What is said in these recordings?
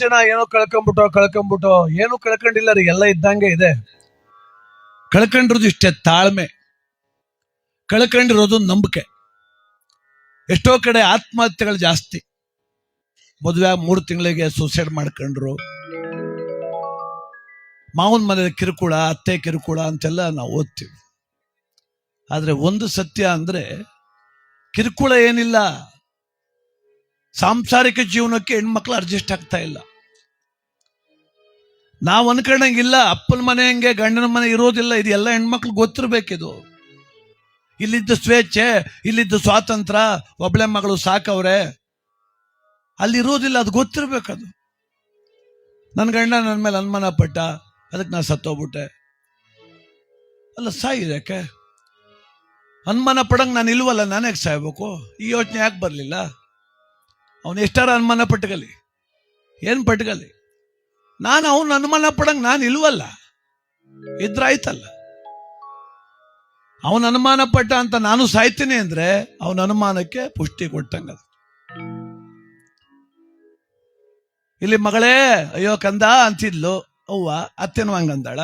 ಜನ ಏನೋ ಕಳ್ಕೊಂಬಿಟ್ಟು ಏನು ಕಳ್ಕೊಂಡಿಲ್ಲ ರೀ, ಎಲ್ಲ ಇದ್ದಂಗೆ ಇದೆ. ಕಳ್ಕೊಂಡಿರೋದು ಇಷ್ಟೇ ತಾಳ್ಮೆ, ಕಳ್ಕೊಂಡಿರೋದು ನಂಬಿಕೆ. ಎಷ್ಟೋ ಕಡೆ ಆತ್ಮಹತ್ಯೆಗಳು ಜಾಸ್ತಿ. ಮದುವೆ 3 ತಿಂಗಳಿಗೆ ಸೂಸೈಡ್ ಮಾಡ್ಕೊಂಡ್ರು, ಮಾವನ ಮನೆ ಕಿರುಕುಳ, ಅತ್ತೆ ಕಿರುಕುಳ ಅಂತೆಲ್ಲ ನಾವು ಓದ್ತೀವಿ. ಆದ್ರೆ ಒಂದು ಸತ್ಯ ಅಂದ್ರೆ ಕಿರುಕುಳ ಏನಿಲ್ಲ, ಸಾಂಸಾರಿಕ ಜೀವನಕ್ಕೆ ಹೆಣ್ಮಕ್ಳು ಅಡ್ಜಸ್ಟ್ ಆಗ್ತಾ ಇಲ್ಲ. ನಾವು ಅನ್ಕೊಂಡಂಗಿಲ್ಲ, ಅಪ್ಪನ ಮನೆ ಹಂಗೆ ಗಂಡನ ಮನೆ ಇರೋದಿಲ್ಲ. ಇದು ಎಲ್ಲ ಹೆಣ್ಮಕ್ಳು ಗೊತ್ತಿರ್ಬೇಕಿದು. ಇಲ್ಲಿದ್ದ ಸ್ವೇಚ್ಛೆ, ಇಲ್ಲಿದ್ದ ಸ್ವಾತಂತ್ರ್ಯ, ಒಬ್ಳೆ ಮಗಳು ಸಾಕವ್ರೆ, ಅಲ್ಲಿ ಇರೋದಿಲ್ಲ. ಅದು ಗೊತ್ತಿರ್ಬೇಕದು. ನನ್ನ ಗಂಡ ನನ್ನ ಮೇಲೆ ಅನುಮಾನ ಪಟ್ಟ, ಅದಕ್ಕೆ ನಾನು ಸತ್ತೋಗ್ಬಿಟ್ಟೆ. ಅಲ್ಲ, ಸಾಯಿದಕ್ಕೆ ಅನುಮಾನ ಪಡಂಗೆ ನಾನು ಇಲ್ವಲ್ಲ, ನಾನು ಯಾಕೆ ಸಾಯ್ಬೇಕು? ಈ ಯೋಚನೆ ಯಾಕೆ ಬರಲಿಲ್ಲ? ಅವನು ಎಷ್ಟಾರ ಅನುಮಾನ ಪಟ್ಕಲಿ, ಏನು ಪಟ್ಕಲಿ, ನಾನು ಅವನು ಅನುಮಾನ ಪಡಂಗೆ ನಾನು ಇಲ್ವಲ್ಲ, ಇದ್ರಾಯ್ತಲ್ಲ. ಅವನ ಅನುಮಾನ ಪಟ್ಟ ಅಂತ ನಾನು ಸಾಯ್ತೀನಿ ಅಂದ್ರೆ ಅವನ ಅನುಮಾನಕ್ಕೆ ಪುಷ್ಟಿ ಕೊಟ್ಟಂಗ. ಇಲ್ಲಿ ಮಗಳೇ ಅಯ್ಯೋ ಕಂದ ಅಂತಿದ್ಲು ಅವ್ವ, ಅತ್ತೆನೂ ಹಂಗಂದಾಳ,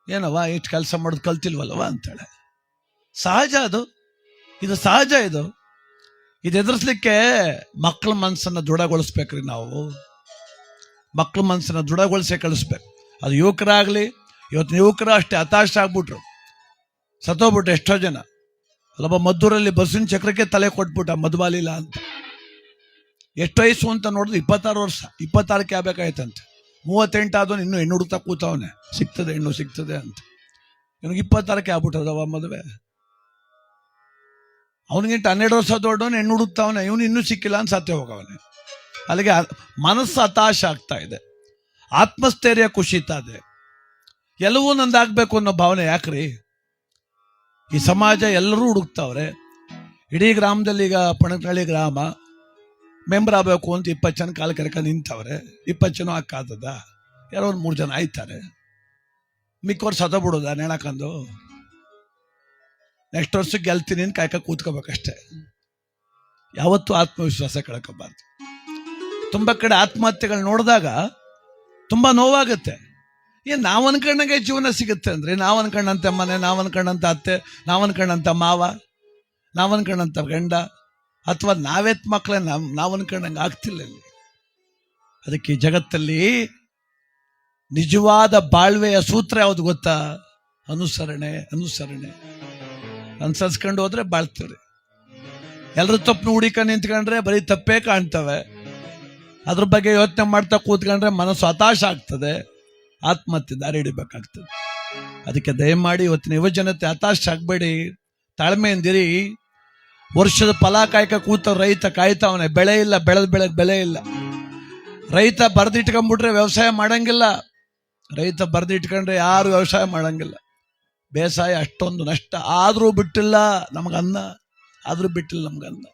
ಏನವ್ವ ಇಷ್ಟು ಕೆಲಸ ಮಾಡೋದು ಕಲ್ತಿಲ್ವಲ್ಲವ ಅಂತಾಳೆ. ಸಹಜ ಅದು, ಇದು ಸಹಜ. ಇದು ಎದುರಿಸ್ಲಿಕ್ಕೆ ಮಕ್ಕಳ ಮನಸ್ಸನ್ನ ದೃಢಗೊಳಿಸ್ಬೇಕ್ರಿ ನಾವು. ಮಕ್ಕಳ ಮನಸ್ಸನ್ನ ದೃಢಗೊಳಿಸೇ ಕಳಿಸ್ಬೇಕು. ಅದು ಯುವಕರಾಗ್ಲಿ, ಇವತ್ತಿನ ಯುವಕರು ಅಷ್ಟೇ ಹತಾಶ ಆಗ್ಬಿಟ್ರು, ಸತ್ತೋಗ್ಬಿಟ್ರು ಎಷ್ಟೋ ಜನ. ಅಲ್ಲೊಬ್ಬ ಮದ್ದೂರಲ್ಲಿ ಬಸ್ಸಿನ ಚಕ್ರಕ್ಕೆ ತಲೆ ಕೊಟ್ಬಿಟ್ಟ, ಮದುವಾಲಿಲ್ಲ ಅಂತ. ಎಷ್ಟು ವಯಸ್ಸು ಅಂತ ನೋಡಿದ್ರೆ 26 ವರ್ಷ, 26ಕ್ಕೆ ಆಗ್ಬೇಕಾಯ್ತಂತೆ. 38 ಆದವನು ಇನ್ನೂ ಹೆಣ್ಣು ಹುಡುಕ್ತಾ ಕೂತವನೆ, ಸಿಗ್ತದೆ ಹೆಣ್ಣು ಸಿಗ್ತದೆ ಅಂತ. ಇವನಿಗೆ 26ಕ್ಕೆ ಆಗ್ಬಿಟ್ಟದವ ಮದುವೆ. ಅವನಿಗಿಂತ 12 ವರ್ಷ ದೊಡ್ಡವನು ಹೆಣ್ಣು ಹುಡುಕ್ತಾವನೆ, ಇವನು ಇನ್ನೂ ಸಿಕ್ಕಿಲ್ಲ ಅಂತ ಸತ್ಯ ಹೋಗವನೆ. ಅಲ್ಲಿಗೆ ಮನಸ್ಸು ಹತಾಶ ಆಗ್ತಾ ಇದೆ, ಆತ್ಮಸ್ಥೈರ್ಯ ಕುಸಿತಾ ಇದೆ. ಎಲ್ಲವೂ ನಂದಾಗಬೇಕು ಅನ್ನೋ ಭಾವನೆ ಯಾಕ್ರಿ? ಈ ಸಮಾಜ ಎಲ್ಲರೂ ಹುಡುಕ್ತಾವ್ರೆ. ಇಡೀ ಗ್ರಾಮದಲ್ಲಿ ಈಗ ಪಣಕನಹಳ್ಳಿ ಗ್ರಾಮ ಮೆಂಬರ್ ಆಗಬೇಕು ಅಂತ 20 ಜನ ಕಾಲು ಕರ್ಕೊಂಡು ನಿಂತವ್ರೆ. 20 ಜನ ಹಾಕಾದದ, ಯಾರೋ ಒಂದು 3 ಜನ ಆಯ್ತಾರೆ, ಮಿಕ್ಕವ್ರು ಸತ ಬಿಡೋದ ನೆಣಕಂದು ನೆಕ್ಸ್ಟ್ ವರ್ಷಕ್ಕೆ ಗೆಲ್ತೀನಿ ಅಂತ ಕಾಯ್ಕ ಕೂತ್ಕೋಬೇಕಷ್ಟೆ. ಯಾವತ್ತೂ ಆತ್ಮವಿಶ್ವಾಸ ಕಳ್ಕೋಬಾರ್ದು. ತುಂಬ ಕಡೆ ಆತ್ಮಹತ್ಯೆಗಳು ನೋಡಿದಾಗ ತುಂಬ ನೋವಾಗುತ್ತೆ. ನಾವು ಅನ್ಕೊಂಡಂಗೆ ಜೀವನ ಸಿಗುತ್ತೆ ಅಂದ್ರೆ, ನಾವು ಅನ್ಕೊಂಡಂತೆ ಮನೆ, ನಾವು ಅನ್ಕೊಂಡಂತ ಅತ್ತೆ, ನಾವು ಅನ್ಕೊಂಡಂತ ಮಾವ, ನಾವು ಅನ್ಕೊಂಡಂತ ಗಂಡ, ಅಥವಾ ನಾವೆತ್ ಮಕ್ಕಳೇ ನಾವು ಅನ್ಕೊಂಡಂಗೆ ಆಗ್ತಿಲ್ಲ ಇಲ್ಲಿ. ಅದಕ್ಕೆ ಈ ಜಗತ್ತಲ್ಲಿ ನಿಜವಾದ ಬಾಳ್ವೆಯ ಸೂತ್ರ ಯಾವುದು ಗೊತ್ತಾ? ಅನುಸರಣೆ. ಅನುಸರಿಸ್ಕೊಂಡು ಹೋದ್ರೆ ಬಾಳ್ತೀರಿ. ಎಲ್ಲರೂ ತಪ್ಪು ಹುಡಿಕೊಂಡು ನಿಂತ್ಕೊಂಡ್ರೆ ಬರೀ ತಪ್ಪೇ ಕಾಣ್ತವೆ. ಅದ್ರ ಬಗ್ಗೆ ಯೋಚನೆ ಮಾಡ್ತಾ ಕೂತ್ಕೊಂಡ್ರೆ ಮನಸ್ಸು ಹತಾಶ ಆಗ್ತದೆ, ಆತ್ಮಹತ್ಯೆ ದಾರಿ ಹಿಡಿಬೇಕಾಗ್ತದೆ. ಅದಕ್ಕೆ ದಯಮಾಡಿ ಇವತ್ತಿನ ಯುವ ಜನತೆ ಹತಾಶ ಆಗಬೇಡಿ, ತಾಳ್ಮೆಯಿಂದಿರಿ. ವರ್ಷದ ಫಲ ಕಾಯ್ಕ ಕೂತ ರೈತ ಕಾಯ್ತಾವನೆ, ಬೆಳೆ ಇಲ್ಲ, ಬೆಳೆದ ಬೆಳೆಗೆ ಬೆಲೆ ಇಲ್ಲ. ರೈತ ಬರೆದಿಟ್ಕೊಂಡ್ಬಿಟ್ರೆ ವ್ಯವಸಾಯ ಮಾಡಂಗಿಲ್ಲ. ರೈತ ಬರೆದಿಟ್ಕೊಂಡ್ರೆ ಯಾರು ವ್ಯವಸಾಯ ಮಾಡಂಗಿಲ್ಲ. ಬೇಸಾಯ ಅಷ್ಟೊಂದು ನಷ್ಟ, ಆದರೂ ಬಿಟ್ಟಿಲ್ಲ ನಮಗನ್ನ, ಆದರೂ ಬಿಟ್ಟಿಲ್ಲ ನಮಗನ್ನ.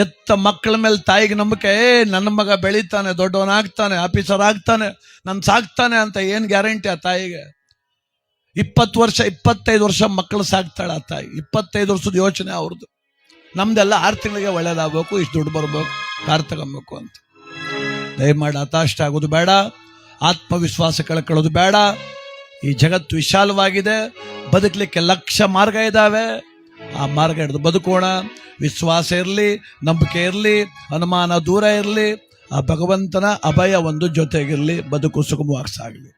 ಎತ್ತ ಮಕ್ಕಳ ಮೇಲೆ ತಾಯಿಗೆ ನಂಬಿಕೆ, ನನ್ನ ಮಗ ಬೆಳೀತಾನೆ, ದೊಡ್ಡವನಾಗ್ತಾನೆ, ಆಫೀಸರ್ ಆಗ್ತಾನೆ, ನನ್ನ ಸಾಕ್ತಾನೆ ಅಂತ ಏನು ಗ್ಯಾರಂಟಿ ಆ ತಾಯಿಗೆ? 20 ವರ್ಷ 25 ವರ್ಷ ಮಕ್ಕಳು ಸಾಕ್ತಾಳ ಆ ತಾಯಿ. 25 ವರ್ಷದ ಯೋಚನೆ ಅವ್ರದ್ದು. ನಮ್ದೆಲ್ಲ 6 ತಿಂಗಳಿಗೆ ಒಳ್ಳೇದಾಗಬೇಕು, ಇಷ್ಟು ದುಡ್ಡು ಬರ್ಬೇಕು, ಕಾರ್ ತಗೊಬೇಕು ಅಂತ. ದಯಮಾಡಿ ಹತಾಶ ಆಗೋದು ಬೇಡ, ಆತ್ಮವಿಶ್ವಾಸ ಕಳ್ಕೊಳ್ಳೋದು ಬೇಡ. ಈ ಜಗತ್ತು ವಿಶಾಲವಾಗಿದೆ, ಬದುಕಲಿಕ್ಕೆ ಲಕ್ಷ ಮಾರ್ಗ ಇದ್ದಾವೆ. ಆ ಮಾರ್ಗ ಹಿಡಿದು ಬದುಕೋಣ. ವಿಶ್ವಾಸ ಇರಲಿ, ನಂಬಿಕೆ ಇರಲಿ, ಅನುಮಾನ ದೂರ ಇರಲಿ. ಆ ಭಗವಂತನ ಅಭಯ ಒಂದು ಜೊತೆಗಿರಲಿ. ಬದುಕು ಸುಗಮವಾಗಿ ಸಾಗಲಿ.